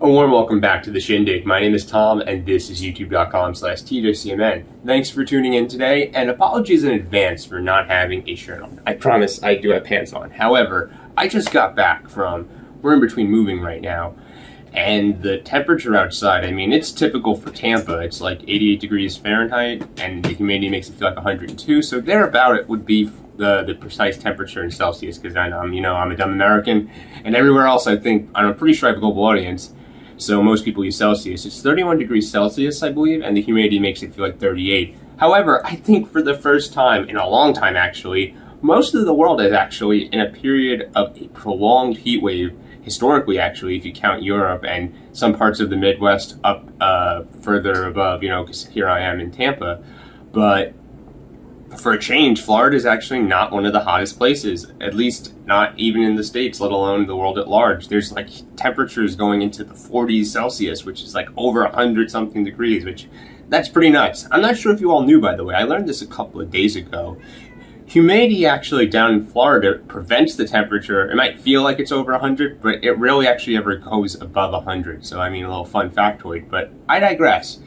A warm welcome back to the Shindig. My name is Tom, and this is youtube.com/TJCMN. Thanks for tuning in today, and apologies in advance for not having a shirt on. I promise I do have pants on. However, I just got back we're in between moving right now, and the temperature outside, I mean, it's typical for Tampa. It's like 88 degrees Fahrenheit, and the humidity makes it feel like 102, so thereabout it would be the precise temperature in Celsius, because I'm a dumb American, and everywhere else I'm pretty sure I have a global audience. So most people use Celsius. It's 31 degrees Celsius, I believe, and the humidity makes it feel like 38. However, I think for the first time, in a long time actually, most of the world is actually in a period of a prolonged heat wave, historically actually, if you count Europe and some parts of the Midwest up further above, because here I am in Tampa. But for a change, Florida is actually not one of the hottest places, at least not even in the States, let alone the world at large. There's like temperatures going into the 40s Celsius, which is like over 100 something degrees, which that's pretty nuts. I'm not sure if you all knew, by the way, I learned this a couple of days ago. Humidity actually down in Florida prevents the temperature. It might feel like it's over 100, but it rarely actually ever goes above 100. So I mean, a little fun factoid, but I digress.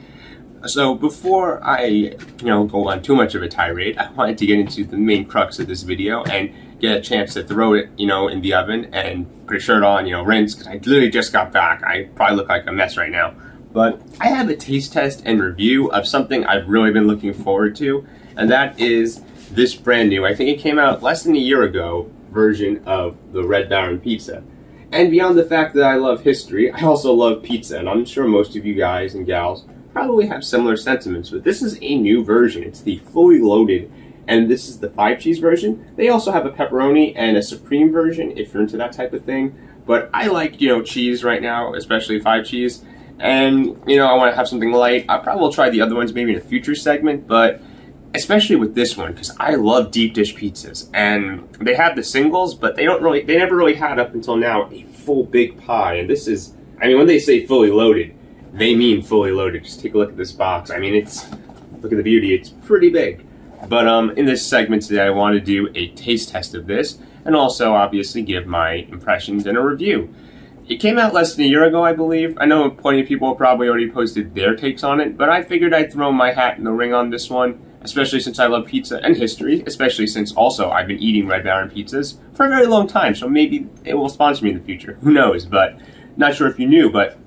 So before I, go on too much of a tirade, I wanted to get into the main crux of this video and get a chance to throw it, in the oven and put a shirt on, rinse, because I literally just got back. I probably look like a mess right now. But I have a taste test and review of something I've really been looking forward to, and that is this brand new, I think it came out less than a year ago, version of the Red Baron pizza. And beyond the fact that I love history, I also love pizza, and I'm sure most of you guys and gals probably have similar sentiments, but this is a new version. It's the fully loaded, and this is the 5-cheese version. They also have a pepperoni and a supreme version if you're into that type of thing, but I like, cheese right now, especially 5-cheese, and, I want to have something light. I probably will try the other ones maybe in a future segment, but especially with this one, because I love deep dish pizzas, and they have the singles, but they never really had up until now a full big pie, and this is, when they say fully loaded, they mean fully loaded. Just take a look at this box. Look at the beauty. It's pretty big. But in this segment today, I want to do a taste test of this, and also obviously give my impressions and a review. It came out less than a year ago, I believe. I know plenty of people probably already posted their takes on it, but I figured I'd throw my hat in the ring on this one, especially since I love pizza and history, especially since also I've been eating Red Baron pizzas for a very long time, so maybe it will sponsor me in the future. Who knows? But not sure if you knew, but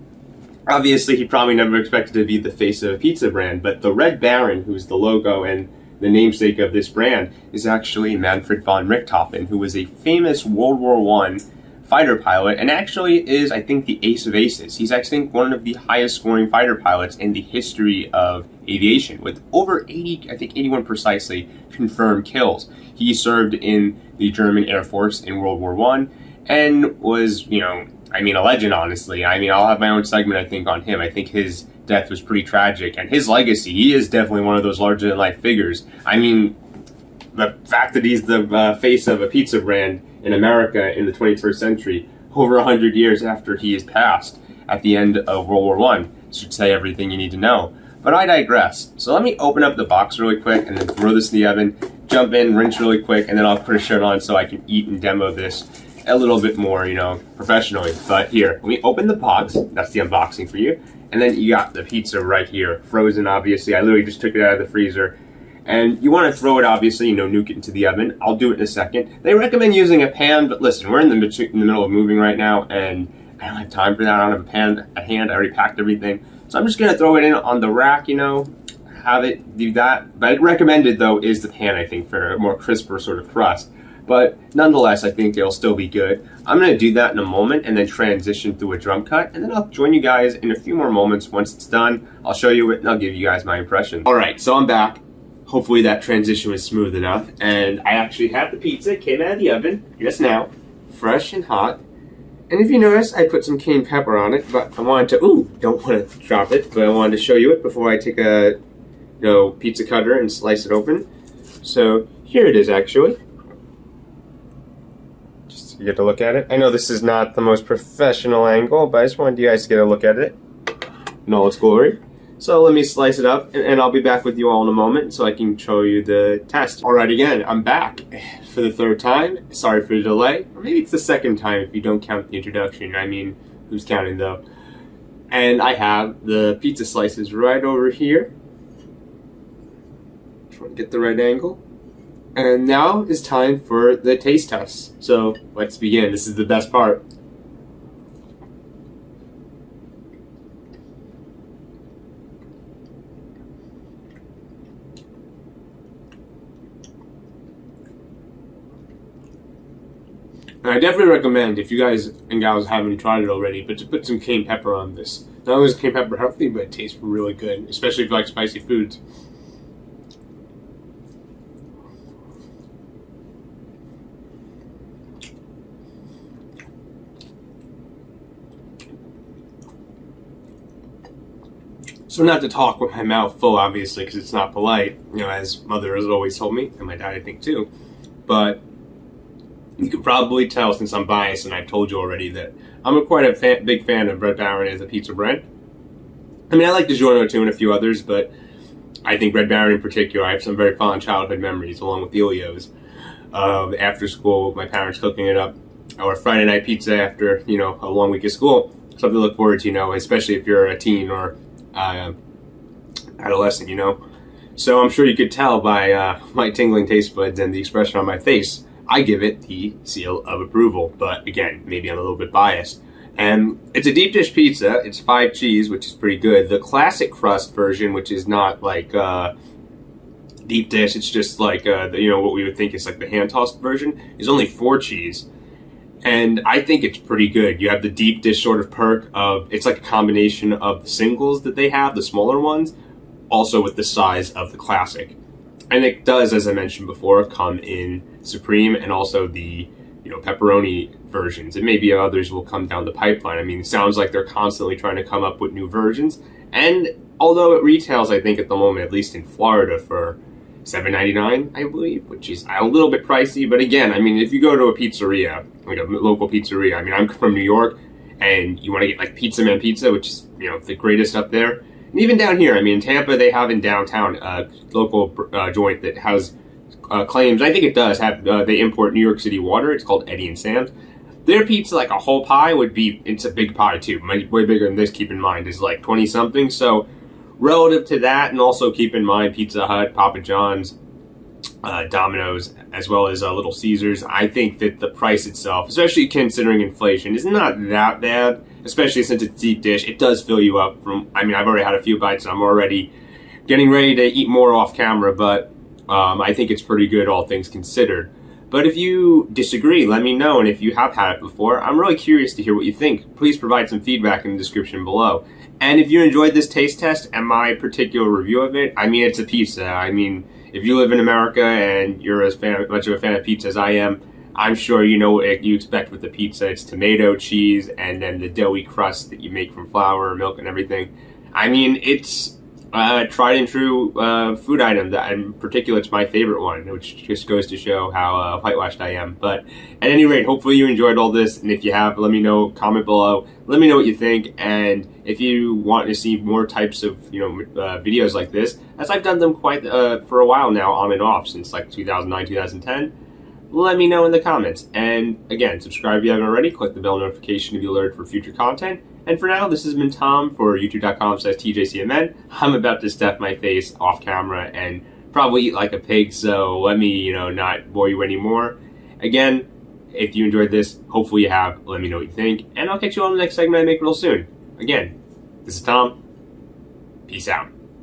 obviously, he probably never expected to be the face of a pizza brand, but the Red Baron, who's the logo and the namesake of this brand, is actually Manfred von Richthofen, who was a famous World War I fighter pilot, and actually is, I think, the ace of aces. He's, I think, one of the highest scoring fighter pilots in the history of aviation, with over 80, I think 81 precisely, confirmed kills. He served in the German Air Force in World War I, and was, a legend, honestly. I'll have my own segment, I think, on him. I think his death was pretty tragic, and his legacy, he is definitely one of those larger-than-life figures. The fact that he's the face of a pizza brand in America in the 21st century, over 100 years after he is passed at the end of World War I, should say everything you need to know. But I digress. So let me open up the box really quick, and then throw this in the oven, jump in, rinse really quick, and then I'll put a shirt on so I can eat and demo this a little bit more, professionally. But here, let me open the box. That's the unboxing for you. And then you got the pizza right here, frozen, obviously. I literally just took it out of the freezer. And you want to throw it, obviously, nuke it into the oven. I'll do it in a second. They recommend using a pan, but listen, we're in the middle of moving right now, and I don't have time for that. I don't have a pan at hand. I already packed everything. So I'm just going to throw it in on the rack, have it do that. But recommended, though, is the pan, I think, for a more crisper sort of crust. But nonetheless, I think it'll still be good. I'm going to do that in a moment and then transition through a drum cut. And then I'll join you guys in a few more moments. Once it's done, I'll show you it and I'll give you guys my impression. All right, so I'm back. Hopefully that transition was smooth enough. And I actually have the pizza. It came out of the oven just now, fresh and hot. And if you notice, I put some cayenne pepper on it, but I wanted to, don't want to drop it, but I wanted to show you it before I take a, pizza cutter and slice it open. So here it is, actually. You get to look at it. I know this is not the most professional angle, but I just wanted you guys to get a look at it in all its glory. So let me slice it up, and I'll be back with you all in a moment so I can show you the test. Alright, again, I'm back for the third time. Sorry for the delay. Or maybe it's the second time if you don't count the introduction. Who's counting though? And I have the pizza slices right over here. Trying to get the right angle. And now it's time for the taste test. So let's begin. This is the best part. And I definitely recommend, if you guys and gals haven't tried it already, but to put some cayenne pepper on this. Not only is cayenne pepper healthy, but it tastes really good, especially if you like spicy foods. So not to talk with my mouth full, obviously, because it's not polite, as mother has always told me, and my dad, I think, too. But you can probably tell, since I'm biased, and I've told you already, that I'm quite a big fan of Red Baron as a pizza brand. I mean, I like DiGiorno too and a few others, but I think Red Baron in particular, I have some very fond childhood memories, along with the Ilios, of after school, my parents cooking it up, or Friday night pizza after, a long week of school. Something to look forward to, especially if you're a teen or adolescent, So I'm sure you could tell by my tingling taste buds and the expression on my face, I give it the seal of approval. But again, maybe I'm a little bit biased. And it's a deep dish pizza. It's 5 cheese, which is pretty good. The classic crust version, which is not like deep dish, it's just like what we would think is like the hand tossed version, is only 4 cheese. And I think it's pretty good. You have the deep dish sort of perk of, it's like a combination of the singles that they have, the smaller ones, also with the size of the classic. And it does, as I mentioned before, come in supreme and also the pepperoni versions. And maybe others will come down the pipeline. I mean, it sounds like they're constantly trying to come up with new versions. And although it retails, I think at the moment, at least in Florida, for $7.99, I believe, which is a little bit pricey. But again, I mean, if you go to a pizzeria, like a local pizzeria, I mean, I'm from New York, and you want to get like Pizza Man Pizza, which is, the greatest up there. And even down here, I mean, in Tampa, they have in downtown a local joint that has claims, I think it does have, they import New York City water. It's called Eddie and Sam's. Their pizza, like a whole pie, it's a big pie too, way bigger than this, keep in mind, is like 20 something. So relative to that, and also keep in mind Pizza Hut, Papa John's, Domino's, as well as Little Caesars, I think that the price itself, especially considering inflation, is not that bad, especially since it's deep dish. It does fill you up I've already had a few bites, and I'm already getting ready to eat more off camera, but I think it's pretty good, all things considered. But if you disagree, let me know, and if you have had it before, I'm really curious to hear what you think. Please provide some feedback in the description below. And if you enjoyed this taste test and my particular review of it, I mean, it's a pizza. I mean, if you live in America and you're as much of a fan of pizza as I am, I'm sure you know what you expect with the pizza. It's tomato, cheese, and then the doughy crust that you make from flour, milk, and everything. I mean, it's tried and true food item that, in particular, it's my favorite one, which just goes to show how whitewashed I am. But at any rate, hopefully you enjoyed all this, and if you have, let me know, comment below, let me know what you think. And if you want to see more types of videos like this, as I've done them quite for a while now, on and off, since like 2009, 2010, let me know in the comments. And again, subscribe if you haven't already, click the bell notification to be alerted for future content. And for now, this has been Tom for youtube.com/TJCMN. I'm about to stuff my face off camera and probably eat like a pig, so let me, not bore you anymore. Again, if you enjoyed this, hopefully you have, let me know what you think, and I'll catch you on the next segment I make real soon. Again, this is Tom. Peace out.